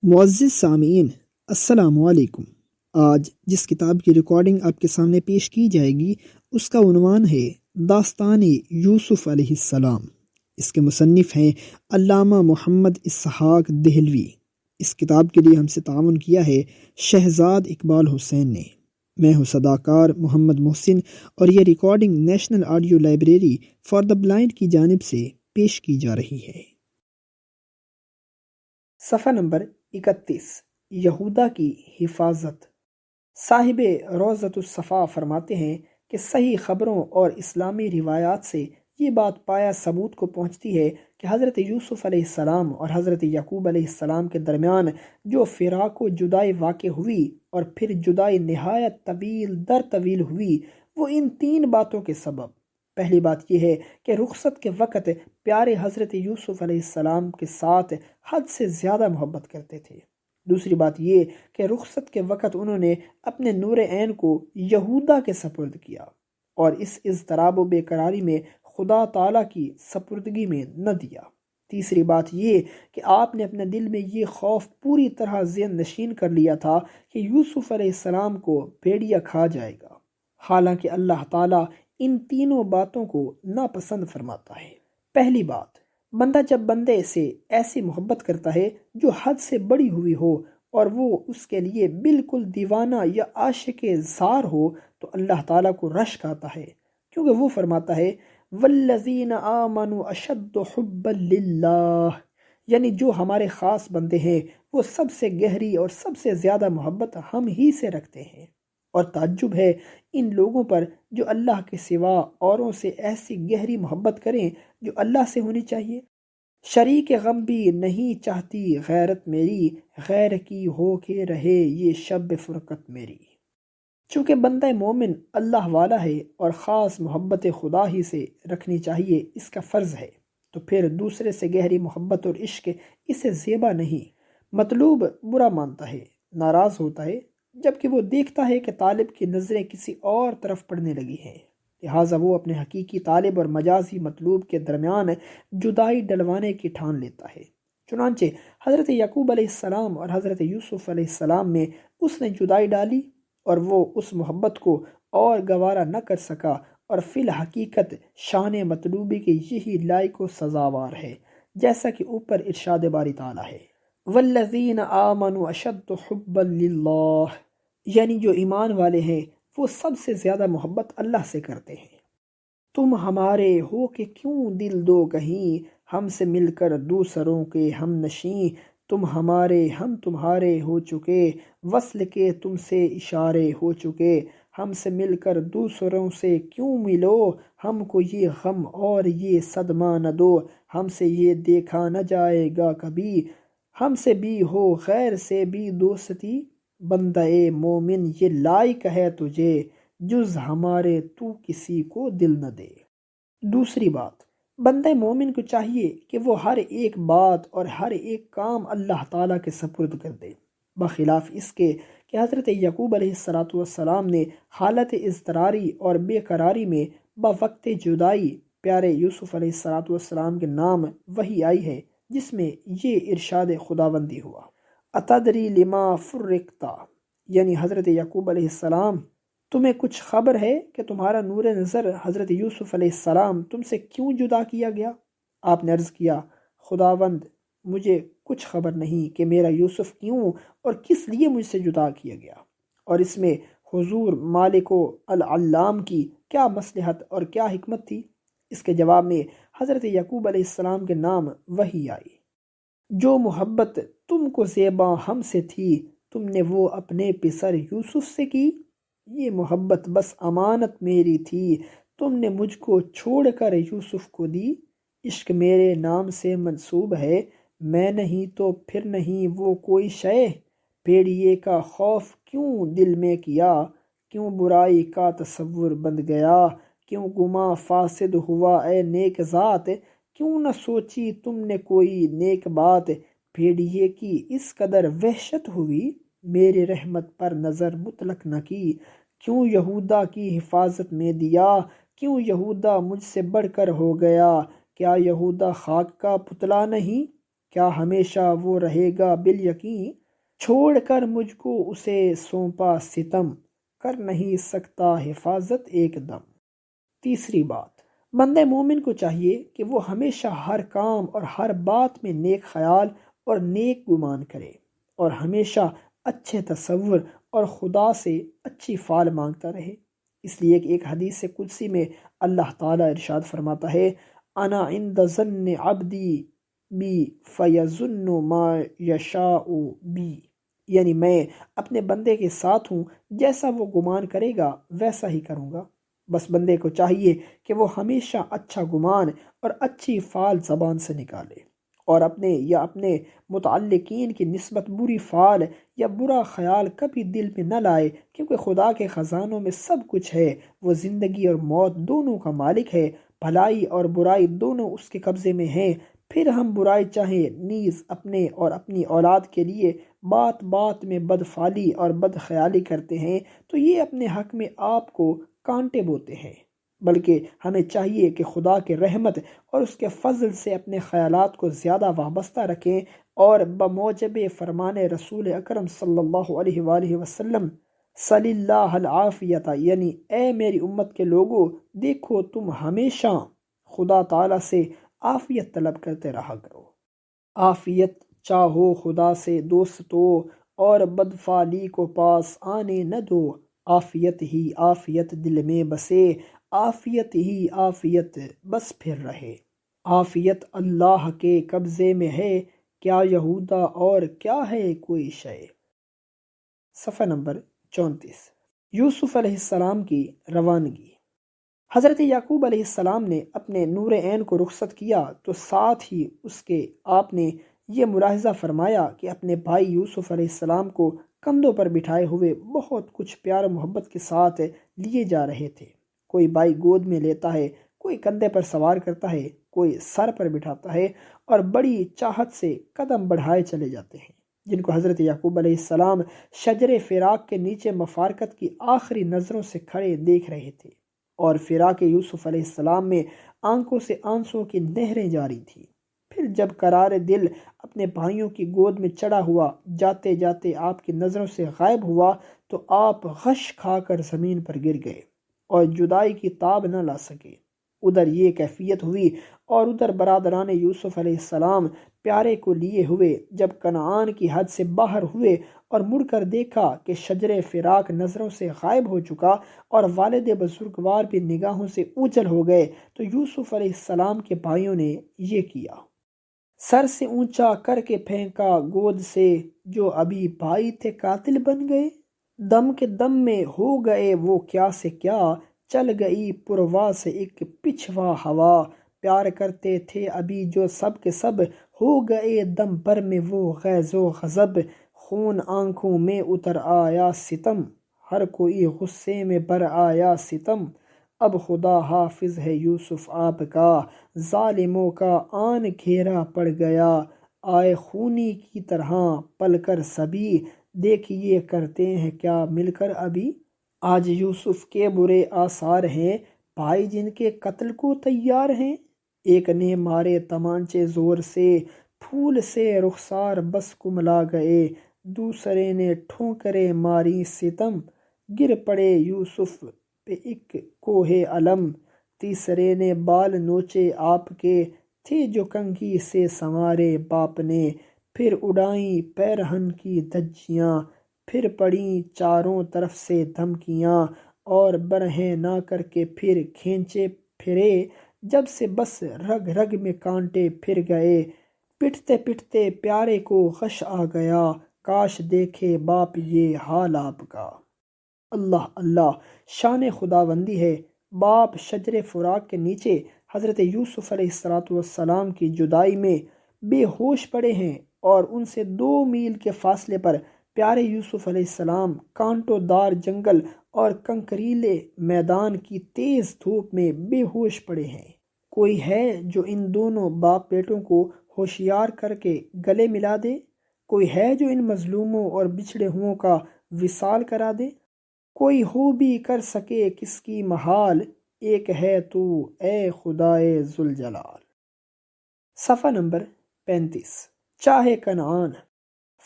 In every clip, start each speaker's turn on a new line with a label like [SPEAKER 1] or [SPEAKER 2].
[SPEAKER 1] معزز سامعین، السلام علیکم۔ آج جس کتاب کی ریکارڈنگ آپ کے سامنے پیش کی جائے گی اس کا عنوان ہے داستان یوسف علیہ السلام۔ اس کے مصنف ہیں علامہ محمد اسحاق دہلوی۔ اس کتاب کے لیے ہم سے تعاون کیا ہے شہزاد اقبال حسین نے۔ میں ہوں صداکار محمد محسن اور یہ recording national audio library for the blind کی جانب سے پیش کی جا رہی ہے۔ صفحہ نمبر 31، یہودا کی حفاظت۔ صاحب روضۃ الصفا فرماتے ہیں کہ صحیح خبروں اور اسلامی روایات سے یہ بات پایا ثبوت کو پہنچتی ہے کہ حضرت یوسف علیہ السلام اور حضرت یعقوب علیہ السلام کے درمیان جو فراق و جدائی واقع ہوئی اور پھر جدائی نہایت طویل در طویل ہوئی، وہ ان تین باتوں کے سبب۔ پہلی بات یہ ہے کہ رخصت کے وقت پیارے حضرت یوسف علیہ السلام کے ساتھ حد سے زیادہ محبت کرتے تھے۔ دوسری بات یہ کہ رخصت کے وقت انہوں نے اپنے نور عین کو یہودا کے سپرد کیا اور اس اضطراب و بے قراری میں خدا تعالیٰ کی سپردگی میں نہ دیا۔ تیسری بات یہ کہ آپ نے اپنے دل میں یہ خوف پوری طرح ذہن نشین کر لیا تھا کہ یوسف علیہ السلام کو بھیڑیا کھا جائے گا، حالانکہ اللہ تعالیٰ ان تینوں باتوں کو ناپسند فرماتا ہے۔ پہلی بات، بندہ جب بندے سے ایسی محبت کرتا ہے جو حد سے بڑی ہوئی ہو اور وہ اس کے لیے بالکل دیوانہ یا عاشق زار ہو تو اللہ تعالیٰ کو رشک آتا ہے، کیونکہ وہ فرماتا ہے والذین آمنوا اشد حبا للہ، یعنی جو ہمارے خاص بندے ہیں وہ سب سے گہری اور سب سے زیادہ محبت ہم ہی سے رکھتے ہیں۔ اور تعجب ہے ان لوگوں پر جو اللہ کے سوا اوروں سے ایسی گہری محبت کریں جو اللہ سے ہونی چاہیے۔ شریک غم بھی نہیں چاہتی غیرت میری، غیر کی ہو کے رہے یہ شب فرقت میری۔ چونکہ بندہ مومن اللہ والا ہے اور خاص محبت خدا ہی سے رکھنی چاہیے، اس کا فرض ہے، تو پھر دوسرے سے گہری محبت اور عشق اسے زیبا نہیں، مطلوب برا مانتا ہے، ناراض ہوتا ہے، جبکہ وہ دیکھتا ہے کہ طالب کی نظریں کسی اور طرف پڑنے لگی ہیں، لہٰذا وہ اپنے حقیقی طالب اور مجازی مطلوب کے درمیان جدائی ڈلوانے کی ٹھان لیتا ہے۔ چنانچہ حضرت یعقوب علیہ السلام اور حضرت یوسف علیہ السلام میں اس نے جدائی ڈالی اور وہ اس محبت کو اور گوارا نہ کر سکا، اور فی الحقیقت شان مطلوبی کے یہی لائق و سزاوار ہے، جیسا کہ اوپر ارشاد باری تعالیٰ ہے والذین آمنوا اشد حبا للہ، یعنی جو ایمان والے ہیں وہ سب سے زیادہ محبت اللہ سے کرتے ہیں۔ تم ہمارے ہو کہ کیوں دل دو کہیں، ہم سے مل کر دوسروں کے ہم نشیں، تم ہمارے ہم تمہارے ہو چکے، وصل کے تم سے اشارے ہو چکے، ہم سے مل کر دوسروں سے کیوں ملو، ہم کو یہ غم اور یہ صدمہ نہ دو، ہم سے یہ دیکھا نہ جائے گا کبھی، ہم سے بھی ہو غیر سے بھی دوستی، بندہ مومن یہ لائق ہے تجھے، جز ہمارے تو کسی کو دل نہ دے۔ دوسری بات، بندہ مومن کو چاہیے کہ وہ ہر ایک بات اور ہر ایک کام اللہ تعالیٰ کے سپرد کر دے، بخلاف اس کے کہ حضرت یعقوب علیہ السلام نے حالت اضطراری اور بے قراری میں بوقت جدائی پیارے یوسف علیہ السلام کے نام وحی آئی ہے، جس میں یہ ارشاد خداوندی ہوا اتدری لما فرقتا، یعنی حضرت یعقوب علیہ السلام تمہیں کچھ خبر ہے کہ تمہارا نور نظر حضرت یوسف علیہ السلام تم سے کیوں جدا کیا گیا؟ آپ نے عرض کیا خداوند مجھے کچھ خبر نہیں کہ میرا یوسف کیوں اور کس لیے مجھ سے جدا کیا گیا، اور اس میں حضور مالک و العلام کی کیا مصلحت اور کیا حکمت تھی؟ اس کے جواب میں حضرت یعقوب علیہ السلام کے نام وحی آئی، جو محبت تم کو زیبا ہم سے تھی تم نے وہ اپنے پسر یوسف سے کی، یہ محبت بس امانت میری تھی تم نے مجھ کو چھوڑ کر یوسف کو دی، عشق میرے نام سے منسوب ہے، میں نہیں تو پھر نہیں وہ کوئی شے، بھیڑیے کا خوف کیوں دل میں کیا، کیوں برائی کا تصور بند گیا، کیوں گما فاسد ہوا اے نیک ذات، کیوں نہ سوچی تم نے کوئی نیک بات، بھیڑیے کی اس قدر وحشت ہوئی، میرے رحمت پر نظر مطلق نہ کی، کیوں یہودا کی حفاظت میں دیا، کیوں یہودا مجھ سے بڑھ کر ہو گیا، کیا یہودا خاک کا پتلا نہیں، کیا ہمیشہ وہ رہے گا بالیقین؟ چھوڑ کر مجھ کو اسے سونپا ستم، کر نہیں سکتا حفاظت ایک دم۔ تیسری بات، بندے مومن کو چاہیے کہ وہ ہمیشہ ہر کام اور ہر بات میں نیک خیال اور نیک گمان کرے، اور ہمیشہ اچھے تصور اور خدا سے اچھی فعال مانگتا رہے۔ اس لیے کہ ایک حدیث قدسی میں اللہ تعالیٰ ارشاد فرماتا ہے، انا عند ظن عبدی بی فیظن ما یشاء بی، یعنی میں اپنے بندے کے ساتھ ہوں، جیسا وہ گمان کرے گا ویسا ہی کروں گا۔ بس بندے کو چاہیے کہ وہ ہمیشہ اچھا گمان اور اچھی فعال زبان سے نکالے، اور اپنے متعلقین کی نسبت بری فعال یا برا خیال کبھی دل میں نہ لائے، کیونکہ خدا کے خزانوں میں سب کچھ ہے، وہ زندگی اور موت دونوں کا مالک ہے، بھلائی اور برائی دونوں اس کے قبضے میں ہیں۔ پھر ہم برائی چاہیں نیز اپنے اور اپنی اولاد کے لیے بات بات میں بد فعلی اور بد خیالی کرتے ہیں، تو یہ اپنے حق میں آپ کو کانٹے بوتے ہیں، بلکہ ہمیں چاہیے کہ خدا کے رحمت اور اس کے فضل سے اپنے خیالات کو زیادہ وابستہ رکھیں، اور بموجب فرمان رسول اکرم صلی اللہ علیہ وآلہ وسلم صلی اللہ العافیت، یعنی اے میری امت کے لوگوں، دیکھو تم ہمیشہ خدا تعالیٰ سے عافیت طلب کرتے رہا کرو۔ عافیت چاہو خدا سے دوستو، اور بدفعلی کو پاس آنے نہ دو، عافیت ہی عافیت دل میں بسے، عافیت ہی عافیت بس پھر رہے۔ عافیت اللہ کے قبضے میں ہے، کیا یہودا اور کیا ہے کوئی شے۔ صفحہ نمبر 34۔ یوسف علیہ السلام کی روانگی۔ حضرت یعقوب علیہ السلام نے اپنے نور عین کو رخصت کیا تو ساتھ ہی اس کے آپ نے یہ ملاحظہ فرمایا کہ اپنے بھائی یوسف علیہ السلام کو کندھوں پر بٹھائے ہوئے بہت کچھ پیار و محبت کے ساتھ لیے جا رہے تھے۔ کوئی بھائی گود میں لیتا ہے، کوئی کندھے پر سوار کرتا ہے، کوئی سر پر بٹھاتا ہے، اور بڑی چاہت سے قدم بڑھائے چلے جاتے ہیں، جن کو حضرت یعقوب علیہ السلام شجر فراق کے نیچے مفارقت کی آخری نظروں سے کھڑے دیکھ رہے تھے، اور فراق یوسف علیہ السلام میں آنکھوں سے آنسوں کی نہریں جاری تھیں۔ پھر جب قرار دل اپنے بھائیوں کی گود میں چڑھا ہوا جاتے جاتے آپ کی نظروں سے غائب ہوا تو آپ غش کھا کر زمین پر گر گئے اور جدائی کی تاب نہ لا سکے۔ ادھر یہ کیفیت ہوئی اور ادھر برادران یوسف علیہ السلام پیارے کو لیے ہوئے جب کنعان کی حد سے باہر ہوئے اور مڑ کر دیکھا کہ شجر فراق نظروں سے غائب ہو چکا اور والد بزرگوار بھی نگاہوں سے اوجھل ہو گئے، تو یوسف علیہ السلام کے بھائیوں نے یہ کیا، سر سے اونچا کر کے پھینکا گود سے، جو ابھی بھائی تھے قاتل بن گئے، دم کے دم میں ہو گئے وہ کیا سے کیا، چل گئی پرواہ سے ایک پچھوا ہوا، پیار کرتے تھے ابھی جو سب کے سب، ہو گئے دم بھر میں وہ غیظ و غضب، خون آنکھوں میں اتر آیا ستم، ہر کوئی غصے میں بھر آیا ستم، اب خدا حافظ ہے یوسف آپ کا، ظالموں کا آن گھیرا پڑ گیا، آئے خونی کی طرح پل کر سبھی، دیکھیے کرتے ہیں کیا مل کر ابھی۔ آج یوسف کے برے آثار ہیں، بھائی جن کے قتل کو تیار ہیں، ایک نے مارے تمانچے زور سے، پھول سے رخسار بس کملا گئے، دوسرے نے ٹھونکریں ماری ستم، گر پڑے یوسف پہ ایک کوہ علم، تیسرے نے بال نوچے آپ کے، تھے جو کنگھی سے سنوارے باپ نے، پھر اڑائیں پیرہن کی دھجیاں، پھر پڑیں چاروں طرف سے دھمکیاں، اور برہنہ نہ کر کے پھر کھینچے پھرے، جب سے بس رگ رگ میں کانٹے پھر گئے، پٹتے پٹتے پیارے کو غش آ گیا، کاش دیکھے باپ یہ حال آپ کا۔ اللہ اللہ، شان خداوندی ہے، باپ شجر فراق کے نیچے حضرت یوسف علیہ السلام کی جدائی میں بے ہوش پڑے ہیں، اور ان سے 2 میل کے فاصلے پر پیارے یوسف علیہ السلام کانٹوں دار جنگل اور کنکریلے میدان کی تیز دھوپ میں بے ہوش پڑے ہیں۔ کوئی ہے جو ان دونوں باپ بیٹوں کو ہوشیار کر کے گلے ملا دے؟ کوئی ہے جو ان مظلوموں اور بچھڑے ہوں کا وصال کرا دے؟ کوئی ہو بھی کر سکے کس کی محال، ایک ہے تو اے خدائے ذوالجلال۔ صفحہ نمبر 35۔ چاہے کنعان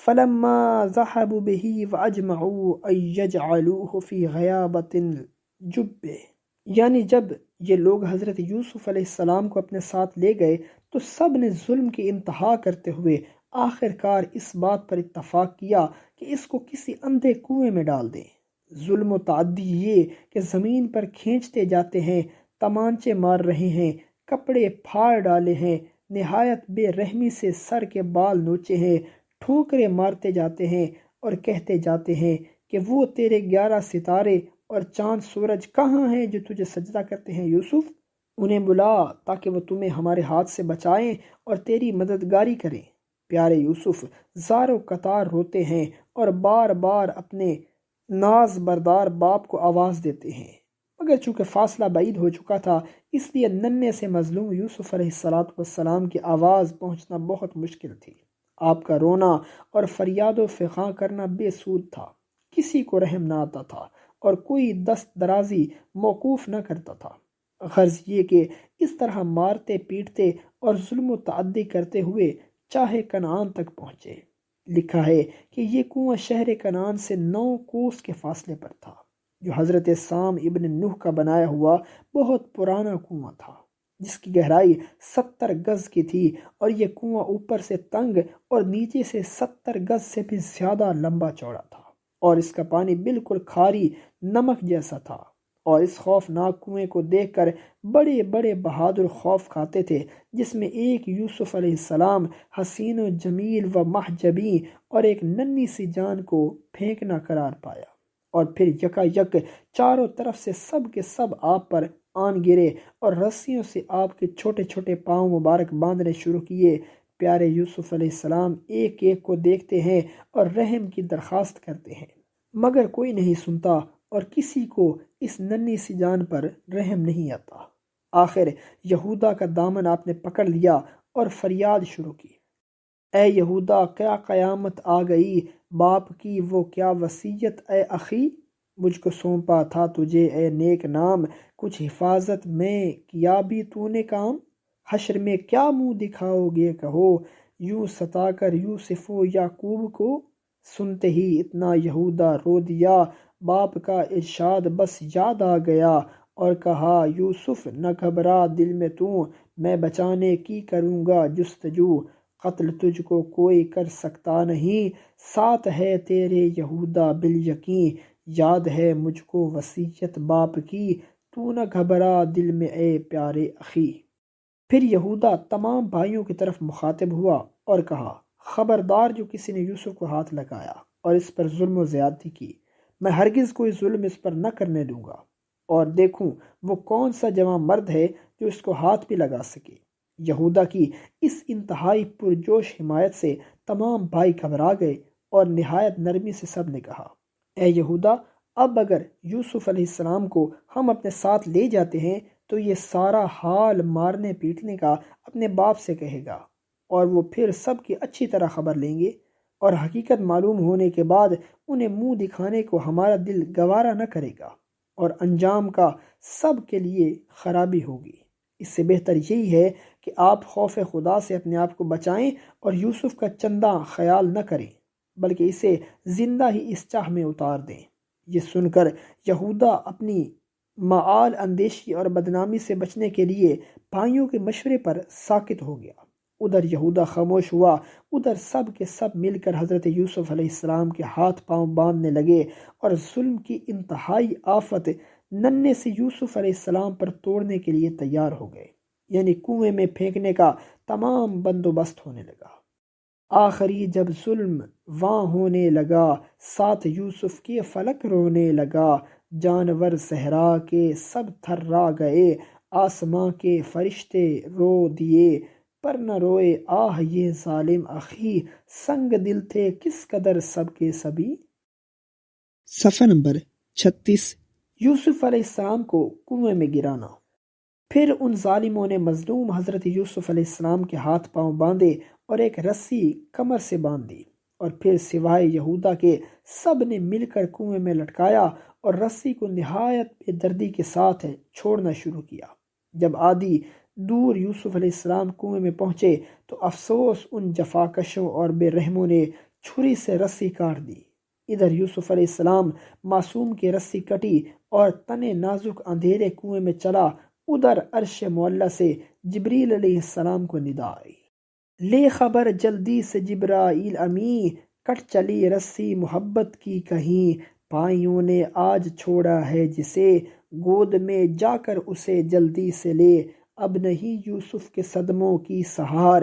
[SPEAKER 1] فلما ذهبوا به واجمعوا ان يجعلوه في غيابة الجب، یعنی جب یہ لوگ حضرت یوسف علیہ السلام کو اپنے ساتھ لے گئے تو سب نے ظلم کی انتہا کرتے ہوئے آخر کار اس بات پر اتفاق کیا کہ اس کو کسی اندھے کنویں میں ڈال دیں۔ ظلم و تعدی یہ کہ زمین پر کھینچتے جاتے ہیں، تمانچے مار رہے ہیں، کپڑے پھاڑ ڈالے ہیں، نہایت بے رحمی سے سر کے بال نوچے ہیں، ٹھوکرے مارتے جاتے ہیں اور کہتے جاتے ہیں کہ وہ تیرے 11 ستارے اور چاند سورج کہاں ہیں جو تجھے سجدہ کرتے ہیں یوسف؟ انہیں بلا تاکہ وہ تمہیں ہمارے ہاتھ سے بچائیں اور تیری مددگاری کریں۔ پیارے یوسف زار و قطار روتے ہیں اور بار بار اپنے ناز بردار باپ کو آواز دیتے ہیں، مگر چونکہ فاصلہ بعید ہو چکا تھا اس لیے ننھے سے مظلوم یوسف علیہ السلام کی آواز پہنچنا بہت مشکل تھی۔ آپ کا رونا اور فریاد و فغاں کرنا بے سود تھا، کسی کو رحم نہ آتا تھا اور کوئی دست درازی موقوف نہ کرتا تھا۔ غرض یہ کہ اس طرح مارتے پیٹتے اور ظلم و تعدی کرتے ہوئے چاہے کنعان تک پہنچے۔ لکھا ہے کہ یہ کنواں شہر کنعان سے 9 کوس کے فاصلے پر تھا، جو حضرت سام ابن نوح کا بنایا ہوا بہت پرانا کنواں تھا، جس کی گہرائی 70 گز کی تھی، اور یہ کنواں اوپر سے تنگ اور نیچے سے 70 گز سے بھی زیادہ لمبا چوڑا تھا، اور اس کا پانی بالکل کھاری نمک جیسا تھا، اور اس خوفناک کنویں کو دیکھ کر بڑے بڑے بہادر خوف کھاتے تھے، جس میں ایک یوسف علیہ السلام حسین و جمیل و محجبی اور ایک ننھی سی جان کو پھینکنا قرار پایا، اور پھر یکا یک چاروں طرف سے سب کے سب آپ پر آن گرے اور رسیوں سے آپ کے چھوٹے چھوٹے پاؤں مبارک باندھنے شروع کیے۔ پیارے یوسف علیہ السلام ایک ایک کو دیکھتے ہیں اور رحم کی درخواست کرتے ہیں، مگر کوئی نہیں سنتا اور کسی کو اس ننھی سی جان پر رحم نہیں آتا۔ آخر یہودا کا دامن آپ نے پکڑ لیا اور فریاد شروع کی، اے یہودا کیا قیامت آ گئی، باپ کی وہ کیا وصیت اے اخی، مجھ کو سونپا تھا تجھے اے نیک نام، کچھ حفاظت میں کیا بھی تو نے کام، حشر میں کیا منہ دکھاؤ گے کہو، یوں ستا کر یوسف و یعقوب کو، سنتے ہی اتنا یہودا رو دیا، باپ کا ارشاد بس یاد آ گیا، اور کہا یوسف نہ گھبرا دل میں تو، میں بچانے کی کروں گا جستجو، قتل تجھ کو کوئی کر سکتا نہیں، ساتھ ہے تیرے یہودا بالیقین، یاد ہے مجھ کو وصیت باپ کی، تو نہ گھبرا دل میں اے پیارے اخی۔ پھر یہودا تمام بھائیوں کی طرف مخاطب ہوا اور کہا، خبردار جو کسی نے یوسف کو ہاتھ لگایا اور اس پر ظلم و زیادتی کی، میں ہرگز کوئی ظلم اس پر نہ کرنے دوں گا، اور دیکھوں وہ کون سا جوان مرد ہے جو اس کو ہاتھ بھی لگا سکے۔ یہودا کی اس انتہائی پرجوش حمایت سے تمام بھائی گھبرا گئے اور نہایت نرمی سے سب نے کہا، اے یہودا اب اگر یوسف علیہ السلام کو ہم اپنے ساتھ لے جاتے ہیں تو یہ سارا حال مارنے پیٹنے کا اپنے باپ سے کہے گا، اور وہ پھر سب کی اچھی طرح خبر لیں گے، اور حقیقت معلوم ہونے کے بعد انہیں منہ دکھانے کو ہمارا دل گوارا نہ کرے گا، اور انجام کا سب کے لیے خرابی ہوگی۔ اس سے بہتر یہی ہے کہ آپ خوف خدا سے اپنے آپ کو بچائیں اور یوسف کا چندہ خیال نہ کریں، بلکہ اسے زندہ ہی اس چاہ میں اتار دیں۔ یہ سن کر یہودا اپنی معال اندیشی اور بدنامی سے بچنے کے لیے بھائیوں کے مشورے پر ساکت ہو گیا۔ ادھر یہودا خاموش ہوا، ادھر سب کے سب مل کر حضرت یوسف علیہ السلام کے ہاتھ پاؤں باندھنے لگے، اور ظلم کی انتہائی آفت ننھے سے یوسف علیہ السلام پر توڑنے کے لیے تیار ہو گئے، یعنی کنویں میں پھینکنے کا تمام بندوبست ہونے لگا۔ آخری جب ظلم واں ہونے لگا، ساتھ یوسف کے فلک رونے لگا، جانور صحرا کے سب تھرا گئے، آسماں کے فرشتے رو دیے، پر نہ روئے آہ یہ ظالم اخی، سنگ دل تھے کس قدر سب کے سبھی۔ صفحہ نمبر 36۔ یوسف علیہ السلام کو کنویں میں گرانا۔ پھر ان ظالموں نے مظلوم حضرت یوسف علیہ السلام کے ہاتھ پاؤں باندھے اور ایک رسی کمر سے باندھ دی، اور پھر سوائے یہودا کے سب نے مل کر کنویں میں لٹکایا اور رسی کو نہایت بے دردی کے ساتھ چھوڑنا شروع کیا۔ جب آدھی دور یوسف علیہ السلام کنویں میں پہنچے تو افسوس ان جفاکشوں اور بے رحموں نے چھری سے رسی کاٹ دی۔ ادھر یوسف علیہ السلام معصوم کی رسی کٹی اور تنے نازک اندھیرے کنویں میں چلا، ادھر عرش معلی سے جبریل علیہ السلام کو ندا آئی، لے خبر جلدی سے جبرائیل امی، کٹ چلی رسی محبت کی کہیں، پائیوں نے آج چھوڑا ہے جسے، گود میں جا کر اسے جلدی سے لے، اب نہیں یوسف کے صدموں کی سہار،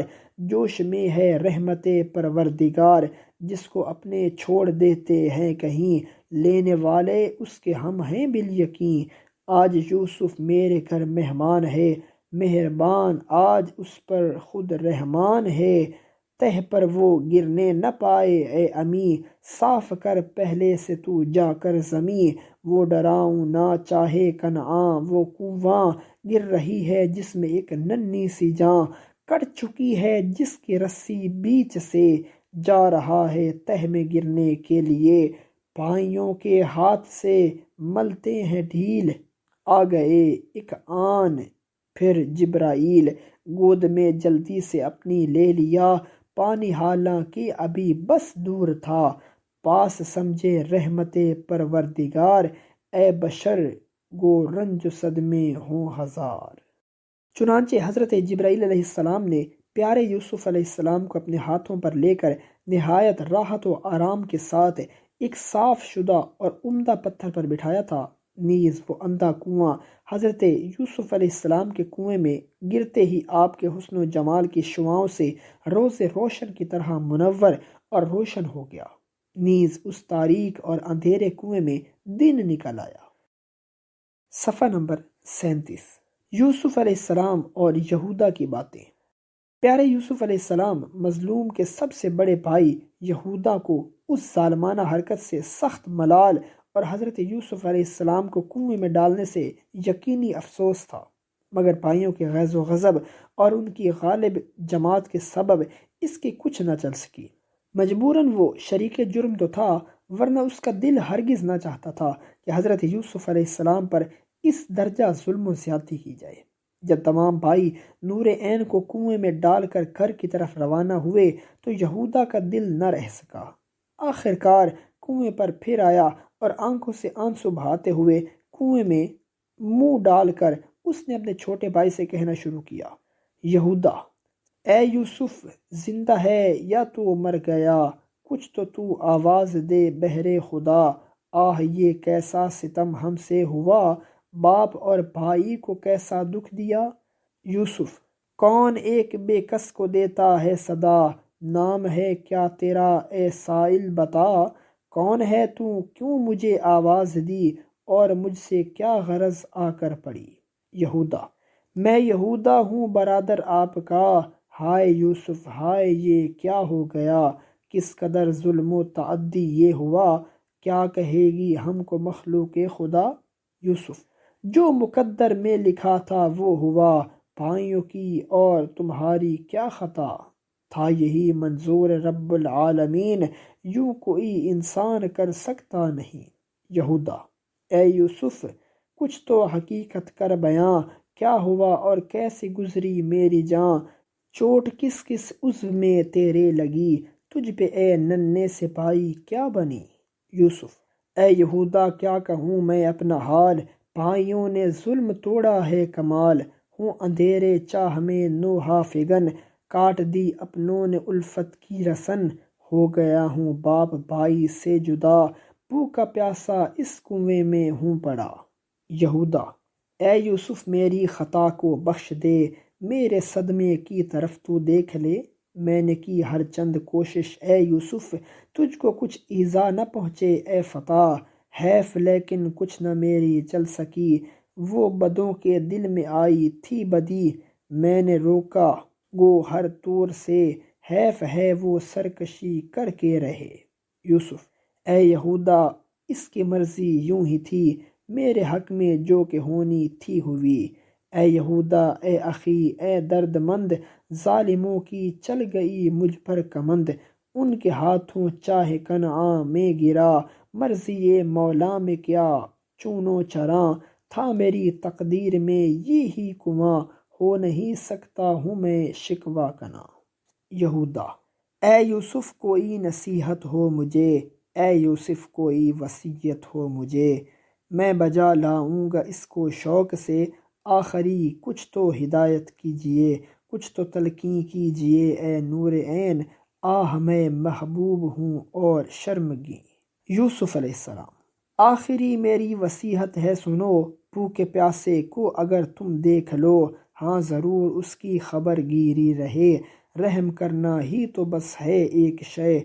[SPEAKER 1] جوش میں ہے رحمت پروردگار، جس کو اپنے چھوڑ دیتے ہیں کہیں، لینے والے اس کے ہم ہیں بالیقین، آج یوسف میرے گھر مہمان ہے، مہربان آج اس پر خود رحمان ہے، تہ پر وہ گرنے نہ پائے اے امی، صاف کر پہلے سے تو جا کر زمیں، وہ ڈراؤں نہ چاہے کنعاں، وہ کنواں گر رہی ہے جس میں ایک ننھی سی جاں، کٹ چکی ہے جس کی رسی بیچ سے، جا رہا ہے تہ میں گرنے کے لیے، پائیوں کے ہاتھ سے ملتے ہیں ڈھیل، آ گئے ایک آن پھر جبرائیل، گود میں جلدی سے اپنی لے لیا، پانی حالانکہ ابھی بس دور تھا، پاس سمجھے رحمت پروردگار، اے بشر گو رنج و صدمے ہوں ہزار۔ چنانچہ حضرت جبرائیل علیہ السلام نے پیارے یوسف علیہ السلام کو اپنے ہاتھوں پر لے کر نہایت راحت و آرام کے ساتھ ایک صاف شدہ اور عمدہ پتھر پر بٹھایا تھا، نیز وہ اندھا کنواں حضرت یوسف علیہ السلام کے کنویں میں گرتے ہی آپ کے حسن و جمال کی شعاؤں سے روز روشن کی طرح منور اور روشن ہو گیا، نیز اس تاریک اور اندھیرے کنویں میں دن نکل آیا۔ صفحہ نمبر 37۔ یوسف علیہ السلام اور یہودا کی باتیں۔ پیارے یوسف علیہ السلام مظلوم کے سب سے بڑے بھائی یہودا کو اس ظالمانہ حرکت سے سخت ملال اور حضرت یوسف علیہ السلام کو کنویں میں ڈالنے سے یقینی افسوس تھا، مگر بھائیوں کے غیظ و غضب اور ان کی غالب جماعت کے سبب اس کی کچھ نہ چل سکی، مجبوراً وہ شریک جرم تو تھا، ورنہ اس کا دل ہرگز نہ چاہتا تھا کہ حضرت یوسف علیہ السلام پر اس درجہ ظلم و زیادتی کی جائے۔ جب تمام بھائی نور عین کو کنویں میں ڈال کر گھر کی طرف روانہ ہوئے تو یہودا کا دل نہ رہ سکا، آخر کار کنویں پر پھر آیا اور آنکھوں سے آنسو بہاتے ہوئے کنویں میں منہ ڈال کر اس نے اپنے چھوٹے بھائی سے کہنا شروع کیا، یہودا، اے یوسف، زندہ ہے یا تو مر گیا، کچھ تو آواز دے بہرے خدا، آہ یہ کیسا ستم ہم سے ہوا، باپ اور بھائی کو کیسا دکھ دیا۔ یوسف، کون ایک بے کس کو دیتا ہے صدا، نام ہے کیا تیرا اے سائل بتا، کون ہے تو کیوں مجھے آواز دی، اور مجھ سے کیا غرض آ کر پڑی۔ یہودا، میں یہودا ہوں برادر آپ کا، ہائے یوسف ہائے یہ کیا ہو گیا، کس قدر ظلم و تعدی یہ ہوا، کیا کہے گی ہم کو مخلوق خدا۔ یوسف، جو مقدر میں لکھا تھا وہ ہوا، بھائیوں کی اور تمہاری کیا خطا، تھا یہی منظور رب العالمین، یوں کوئی انسان کر سکتا نہیں۔ یہودا، اے یوسف، کچھ تو حقیقت کر بیاں، کیا ہوا اور کیسے گزری میری جاں، چوٹ کس کس عضو میں تیرے لگی، تجھ پہ اے ننھے سپاہی کیا بنی۔ یوسف، اے یہودا کیا کہوں میں اپنا حال، بھائیوں نے ظلم توڑا ہے کمال، ہوں اندھیرے چاہ میں نوحہ فگن، کاٹ دی اپنوں نے الفت کی رسن، ہو گیا ہوں باپ بھائی سے جدا، بھوکا پیاسا اس کنویں میں ہوں پڑا۔ یہودا، اے یوسف میری خطا کو بخش دے، میرے صدمے کی طرف تو دیکھ لے، میں نے کی ہر چند کوشش اے یوسف، تجھ کو کچھ ایذا نہ پہنچے اے فتیٰ، حیف لیکن کچھ نہ میری چل سکی، وہ بدوں کے دل میں آئی تھی بدی، میں نے روکا گو ہر طور سے، حیف ہے وہ سرکشی کر کے رہے۔ یوسف، اے یہودا اس کی مرضی یوں ہی تھی، میرے حق میں جو کہ ہونی تھی ہوئی، اے یہودا اے اخی اے درد مند، ظالموں کی چل گئی مجھ پر کمند، ان کے ہاتھوں چاہے کنعاں میں گرا، مرضی مولا میں کیا چون و چراں، تھا میری تقدیر میں یہ ہی کنواں، ہو نہیں سکتا ہوں میں شکوہ کنا۔ یہودا: اے یوسف کوئی نصیحت ہو مجھے، اے یوسف کوئی وصیت ہو مجھے، میں بجا لاؤں گا اس کو شوق سے، آخری کچھ تو ہدایت کیجئے، کچھ تو تلقین کیجئے اے نور عین، آہ میں محبوب ہوں اور شرمگیں۔ یوسف علیہ السلام: آخری میری وصیحت ہے سنو، بھوکے پیاسے کو اگر تم دیکھ لو، ہاں ضرور اس کی خبر گیری رہے، رحم کرنا ہی تو بس ہے ایک شے،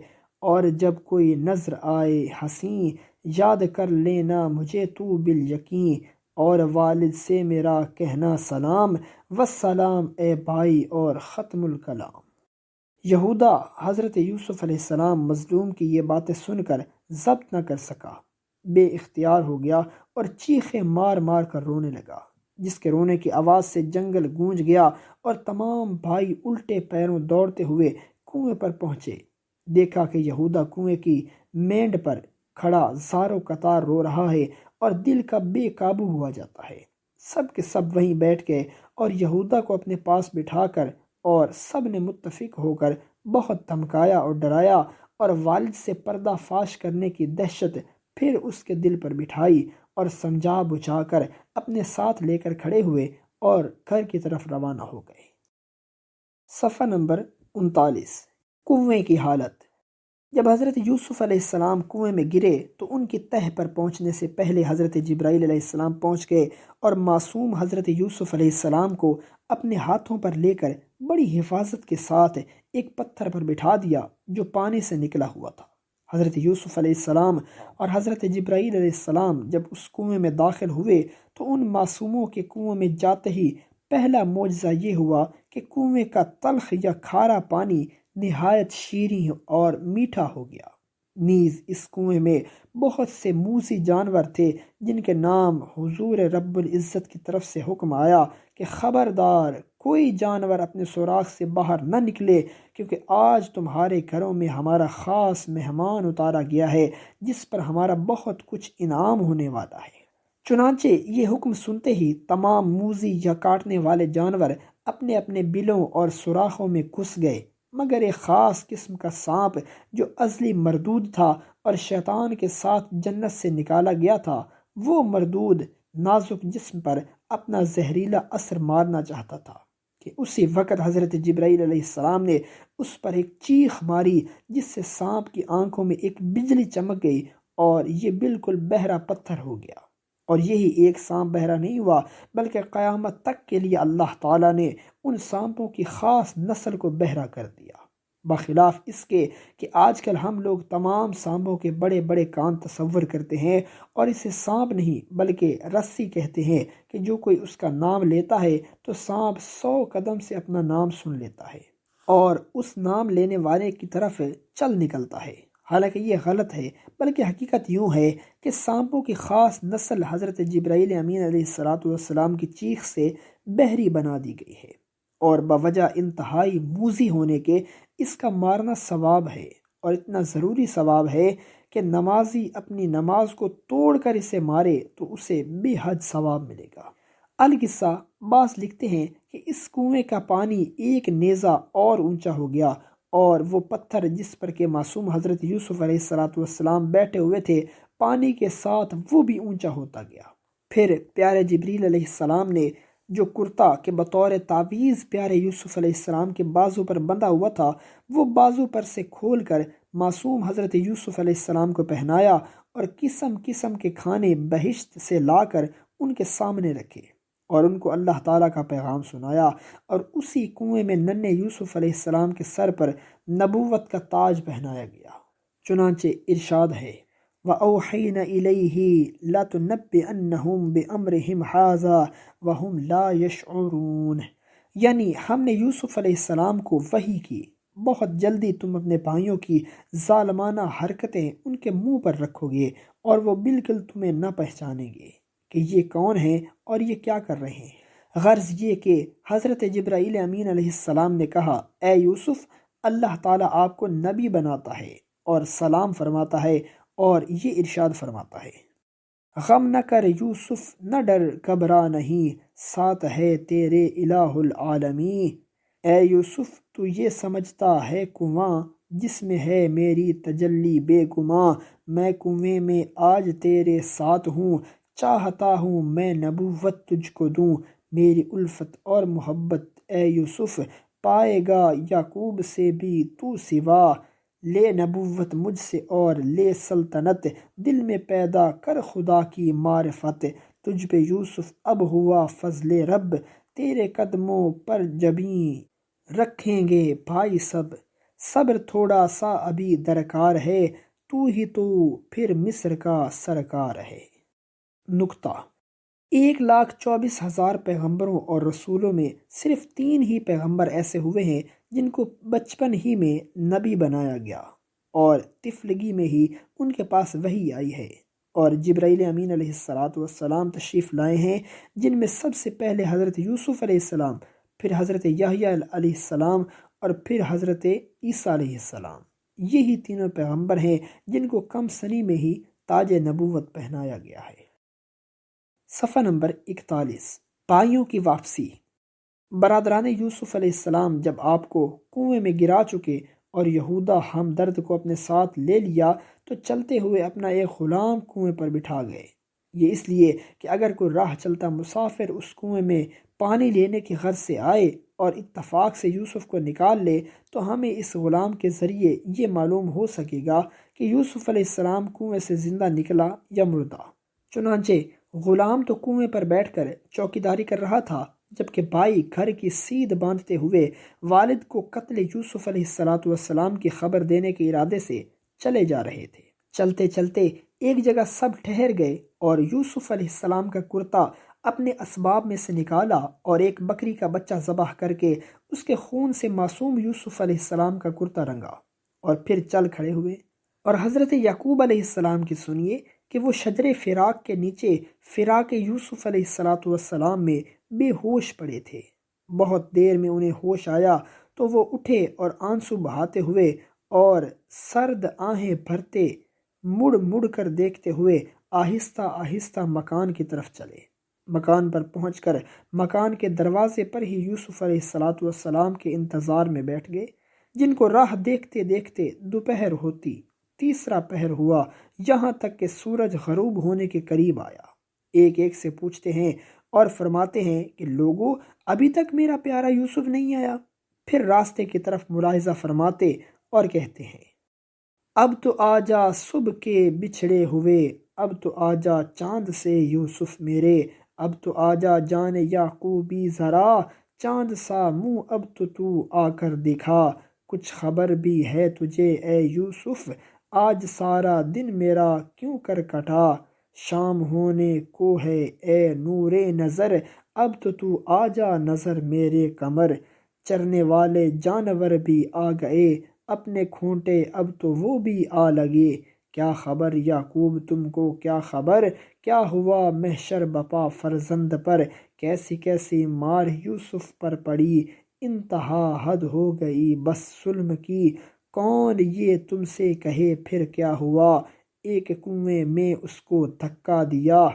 [SPEAKER 1] اور جب کوئی نظر آئے حسین، یاد کر لینا مجھے تو بالیقین، اور والد سے میرا کہنا سلام، والسلام اے بھائی اور ختم الکلام۔ یہودا: حضرت یوسف علیہ السلام مظلوم کی یہ باتیں سن کر ضبط نہ کر سکا، بے اختیار ہو گیا اور چیخیں مار مار کر رونے لگا، جس کے رونے کی آواز سے جنگل گونج گیا، اور تمام بھائی الٹے پیروں دوڑتے ہوئے کنویں پر پہنچے۔ دیکھا کہ یہودا کنویں کی مینڈ پر کھڑا زاروں قطار رو رہا ہے اور دل کا بے قابو ہوا جاتا ہے۔ سب کے سب وہیں بیٹھ گئے اور یہودا کو اپنے پاس بٹھا کر، اور سب نے متفق ہو کر بہت دھمکایا اور ڈرایا، اور والد سے پردہ فاش کرنے کی دہشت پھر اس کے دل پر بٹھائی، اور سمجھا بجھا کر اپنے ساتھ لے کر کھڑے ہوئے اور گھر کی طرف روانہ ہو گئے۔ صفحہ نمبر 39۔ کنویں کی حالت۔ جب حضرت یوسف علیہ السلام کنویں میں گرے تو ان کی تہہ پر پہنچنے سے پہلے حضرت جبرائیل علیہ السلام پہنچ گئے اور معصوم حضرت یوسف علیہ السلام کو اپنے ہاتھوں پر لے کر بڑی حفاظت کے ساتھ ایک پتھر پر بٹھا دیا جو پانی سے نکلا ہوا تھا۔ حضرت یوسف علیہ السلام اور حضرت جبرائیل علیہ السلام جب اس کنویں میں داخل ہوئے تو ان معصوموں کے کنویں میں جاتے ہی پہلا معجزہ یہ ہوا کہ کنویں کا تلخ یا کھارا پانی نہایت شیریں اور میٹھا ہو گیا۔ نیز اس کنویں میں بہت سے موذی جانور تھے جن کے نام حضور رب العزت کی طرف سے حکم آیا کہ خبردار کوئی جانور اپنے سوراخ سے باہر نہ نکلے، کیونکہ آج تمہارے گھروں میں ہمارا خاص مہمان اتارا گیا ہے جس پر ہمارا بہت کچھ انعام ہونے والا ہے۔ چنانچہ یہ حکم سنتے ہی تمام موذی یا کاٹنے والے جانور اپنے اپنے بلوں اور سوراخوں میں گھس گئے، مگر ایک خاص قسم کا سانپ جو ازلی مردود تھا اور شیطان کے ساتھ جنت سے نکالا گیا تھا، وہ مردود نازک جسم پر اپنا زہریلا اثر مارنا چاہتا تھا کہ اسی وقت حضرت جبرائیل علیہ السلام نے اس پر ایک چیخ ماری، جس سے سانپ کی آنکھوں میں ایک بجلی چمک گئی اور یہ بالکل بہرا پتھر ہو گیا۔ اور یہی ایک سانپ بہرا نہیں ہوا، بلکہ قیامت تک کے لیے اللہ تعالیٰ نے ان سانپوں کی خاص نسل کو بہرا کر دیا، بخلاف اس کے کہ آج کل ہم لوگ تمام سانپوں کے بڑے بڑے کان تصور کرتے ہیں اور اسے سانپ نہیں بلکہ رسی کہتے ہیں کہ جو کوئی اس کا نام لیتا ہے تو سانپ 100 قدم سے اپنا نام سن لیتا ہے اور اس نام لینے والے کی طرف چل نکلتا ہے۔ حالانکہ یہ غلط ہے، بلکہ حقیقت یوں ہے کہ سانپوں کی خاص نسل حضرت جبرائیل امین علیہ السلام کی چیخ سے بحری بنا دی گئی ہے، اور بوجہ انتہائی موذی ہونے کے اس کا مارنا ثواب ہے، اور اتنا ضروری ثواب ہے کہ نمازی اپنی نماز کو توڑ کر اسے مارے تو اسے بے حد ثواب ملے گا۔ القصہ بعض لکھتے ہیں کہ اس کنویں کا پانی ایک نیزہ اور اونچا ہو گیا، اور وہ پتھر جس پر کہ معصوم حضرت یوسف علیہ السلام بیٹھے ہوئے تھے پانی کے ساتھ وہ بھی اونچا ہوتا گیا۔ پھر پیارے جبریل علیہ السلام نے جو کرتا کہ بطور تعویذ پیارے یوسف علیہ السلام کے بازو پر بندھا ہوا تھا، وہ بازو پر سے کھول کر معصوم حضرت یوسف علیہ السلام کو پہنایا اور قسم قسم کے کھانے بہشت سے لا کر ان کے سامنے رکھے، اور ان کو اللہ تعالیٰ کا پیغام سنایا، اور اسی کنویں میں ننھے یوسف علیہ السلام کے سر پر نبوت کا تاج پہنایا گیا۔ چنانچہ ارشاد ہے وَأَوْحَيْنَا إِلَيْهِ لَتُنَبِّئَنَّهُمْ بِأَمْرِهِمْ هَٰذَا وَهُمْ لَا يَشْعُرُونَ، یعنی ہم نے یوسف علیہ السلام کو وحی کی، بہت جلدی تم اپنے بھائیوں کی ظالمانہ حرکتیں ان کے منہ پر رکھو گے اور وہ بالکل تمہیں نہ پہچانیں گے کہ یہ کون ہیں اور یہ کیا کر رہے ہیں۔ غرض یہ کہ حضرت جبرائیل امین علیہ السلام نے کہا، اے یوسف، اللہ تعالیٰ آپ کو نبی بناتا ہے اور سلام فرماتا ہے، اور یہ ارشاد فرماتا ہے غم نہ کر یوسف نہ ڈر گھبرا نہیں، ساتھ ہے تیرے الہ العالمین۔ اے یوسف تو یہ سمجھتا ہے کنواں، جس میں ہے میری تجلی بے گماں، میں کنویں میں آج تیرے ساتھ ہوں، چاہتا ہوں میں نبوت تجھ کو دوں، میری الفت اور محبت اے یوسف پائے گا یعقوب سے بھی تو سوا، لے نبوت مجھ سے اور لے سلطنت، دل میں پیدا کر خدا کی معرفت، تجھ پہ یوسف اب ہوا فضل رب، تیرے قدموں پر جبیں رکھیں گے بھائی سب، صبر تھوڑا سا ابھی درکار ہے، تو ہی تو پھر مصر کا سرکار ہے۔ نکتہ: 1,24,000 پیغمبروں اور رسولوں میں صرف 3 ہی پیغمبر ایسے ہوئے ہیں جن کو بچپن ہی میں نبی بنایا گیا اور طفلگی میں ہی ان کے پاس وحی آئی ہے، اور جبرائیل امین علیہ السلام تشریف لائے ہیں، جن میں سب سے پہلے حضرت یوسف علیہ السلام، پھر حضرت یحییٰ علیہ السلام اور پھر حضرت عیسیٰ علیہ السلام۔ یہی تینوں پیغمبر ہیں جن کو کم سنی میں ہی تاج نبوت پہنایا گیا ہے۔ صفحہ نمبر 41۔ بھائیوں کی واپسی۔ برادران یوسف علیہ السلام جب آپ کو کنویں میں گرا چکے اور یہودا ہمدرد کو اپنے ساتھ لے لیا تو چلتے ہوئے اپنا ایک غلام کنویں پر بٹھا گئے، یہ اس لیے کہ اگر کوئی راہ چلتا مسافر اس کنویں میں پانی لینے کی غرض سے آئے اور اتفاق سے یوسف کو نکال لے تو ہمیں اس غلام کے ذریعے یہ معلوم ہو سکے گا کہ یوسف علیہ السلام کنویں سے زندہ نکلا یا مردہ۔ چنانچہ غلام تو کنویں پر بیٹھ کر چوکیداری کر رہا تھا، جبکہ بھائی گھر کی سیدھ باندھتے ہوئے والد کو قتل یوسف علیہ السلام کی خبر دینے کے ارادے سے چلے جا رہے تھے۔ چلتے چلتے ایک جگہ سب ٹھہر گئے اور یوسف علیہ السلام کا کرتا اپنے اسباب میں سے نکالا اور ایک بکری کا بچہ ذبح کر کے اس کے خون سے معصوم یوسف علیہ السلام کا کرتا رنگا اور پھر چل کھڑے ہوئے، اور حضرت یعقوب علیہ السلام کی سنیے کہ وہ شجر فراق کے نیچے فراق یوسف علیہ السلام میں بے ہوش پڑے تھے۔ بہت دیر میں انہیں ہوش آیا تو وہ اٹھے اور آنسو بہاتے ہوئے اور سرد آہیں بھرتے مڑ مڑ کر دیکھتے ہوئے آہستہ آہستہ مکان کی طرف چلے۔ مکان پر پہنچ کر مکان کے دروازے پر ہی یوسف علیہ السلام کے انتظار میں بیٹھ گئے، جن کو راہ دیکھتے دیکھتے دوپہر ہوتی، تیسرا پہر ہوا، یہاں تک کہ سورج غروب ہونے کے قریب آیا۔ ایک ایک سے پوچھتے ہیں اور فرماتے ہیں کہ لوگوں ابھی تک میرا پیارا یوسف نہیں آیا۔ پھر راستے کی طرف ملاحظہ فرماتے اور کہتے ہیں، اب تو آجا صبح کے بچھڑے ہوئے، اب تو آجا چاند سے یوسف میرے، اب تو آجا جان یعقوبی ذرا، چاند سا منہ اب تو آ کر دکھا، کچھ خبر بھی ہے تجھے اے یوسف، آج سارا دن میرا کیوں کر کٹا، شام ہونے کو ہے اے نور نظر، اب تو آجا نظر میرے کمر، چرنے والے جانور بھی آ گئے، اپنے کھونٹے اب تو وہ بھی آ لگے، کیا خبر یعقوب تم کو کیا خبر، کیا ہوا محشر بپا فرزند پر، کیسی کیسی مار یوسف پر پڑی، انتہا حد ہو گئی بس ظلم کی، کون یہ تم سے کہے پھر کیا ہوا، ایک کنویں میں اس کو دھکا دیا،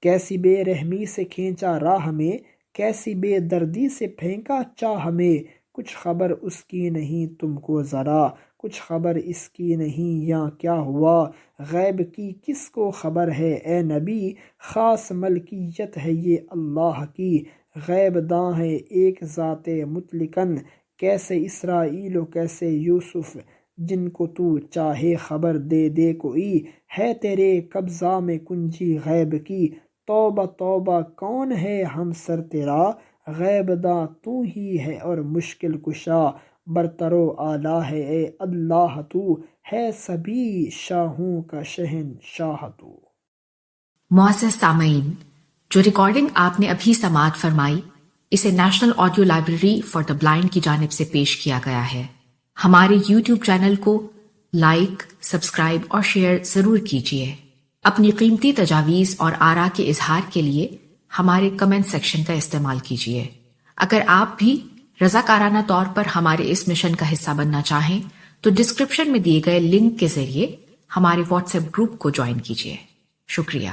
[SPEAKER 1] کیسی بے رحمی سے کھینچا راہ میں، کیسی بے دردی سے پھینکا چاہ میں، کچھ خبر اس کی نہیں تم کو ذرا، کچھ خبر اس کی نہیں یا کیا ہوا، غیب کی کس کو خبر ہے اے نبی، خاص ملکیت ہے یہ اللہ کی، غیب داں ہے ایک ذات مطلقاً، کیسے اسرائیل و کیسے یوسف، جن کو تو چاہے خبر دے دے کوئی، ہے تیرے قبضہ میں کنجی غیب کی، توبہ توبہ کون ہے ہم سر تیرا، غیب داں تو ہی ہے اور مشکل کشا، برتر و اعلیٰ ہے اے اللہ تو، ہے سبھی شاہوں کا شہنشاہ تو۔
[SPEAKER 2] معزز سامعین، جو ریکارڈنگ آپ نے ابھی سماعت فرمائی، اسے national audio library for the blind کی جانب سے پیش کیا گیا ہے۔ ہمارے یوٹیوب چینل کو لائک، سبسکرائب اور شیئر ضرور کیجیے۔ اپنی قیمتی تجاویز اور آراء کے اظہار کے لیے ہمارے کمنٹ سیکشن کا استعمال کیجیے۔ اگر آپ بھی رضاکارانہ طور پر ہمارے اس مشن کا حصہ بننا چاہیں تو ڈسکرپشن میں دیے گئے لنک کے ذریعے ہمارے واٹس ایپ گروپ کو جوائن کیجیے۔ شکریہ۔